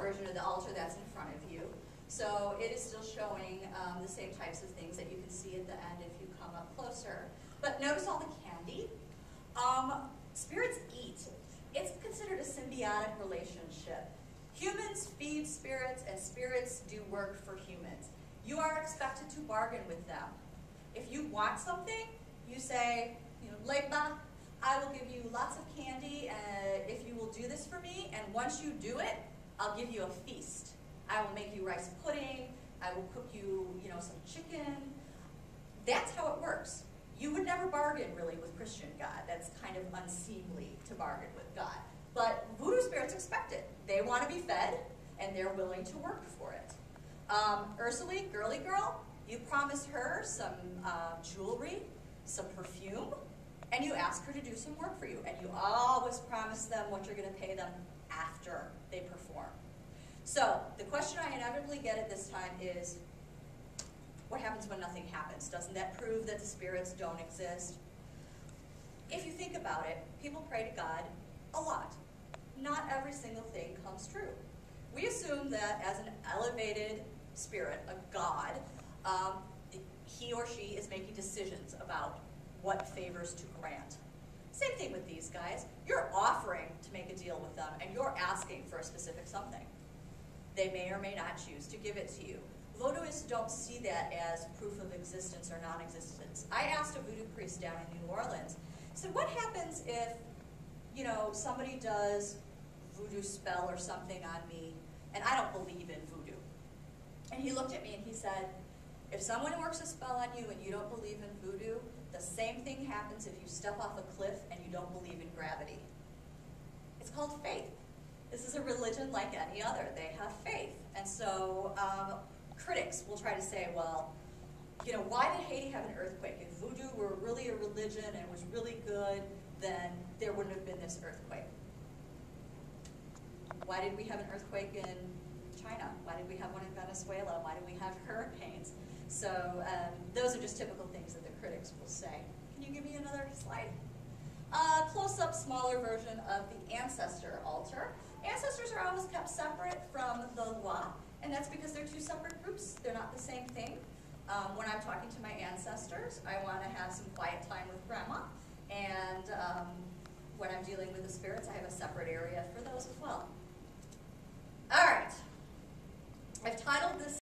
version of the altar that's in front of you. So it is still showing the same types of things that you can see at the end if you come up closer. But notice all the candy. Spirits eat. It's considered a symbiotic relationship. Humans feed spirits, and spirits do work for humans. You are expected to bargain with them. If you want something, you say, Legba, I will give you lots of candy if you will do this for me, and once you do it, I'll give you a feast. I will make you rice pudding, I will cook you, some chicken. That's how it works. You would never bargain really with Christian God. That's kind of unseemly to bargain with God. But voodoo spirits expect it. They want to be fed, and they're willing to work for it. Ursula, girly girl, you promise her some jewelry, some perfume, and you ask her to do some work for you. And you always promise them what you're going to pay them after they perform. So the question I inevitably get at this time is, what happens when nothing happens? Doesn't that prove that the spirits don't exist? If you think about it, people pray to God a lot. Not every single thing comes true. We assume that as an elevated spirit, a god, he or she is making decisions about what favors to grant. Same thing with these guys. You're offering to make a deal with them, and you're asking for a specific something. They may or may not choose to give it to you. Vodouists don't see that as proof of existence or non-existence. I asked a voodoo priest down in New Orleans, I said, what happens if, somebody does voodoo spell or something on me, and I don't believe in voodoo? And he looked at me and he said, if someone works a spell on you and you don't believe in voodoo, the same thing happens if you step off a cliff and you don't believe in gravity. It's called faith. This is a religion like any other. They have faith. And so critics will try to say, well, why did Haiti have an earthquake? If voodoo were really a religion and was really good, then there wouldn't have been this earthquake. Why did we have an earthquake in China? Why did we have one in Venezuela? Why did we have hurricanes? So those are just typical things that the critics will say. Can you give me another slide? Close-up, smaller version of the ancestor altar. Ancestors are always kept separate from the loi, and that's because they're two separate groups. They're not the same thing. When I'm talking to my ancestors, I want to have some quiet time with grandma, and when I'm dealing with the spirits, I have a separate area for those as well. All right. I've titled this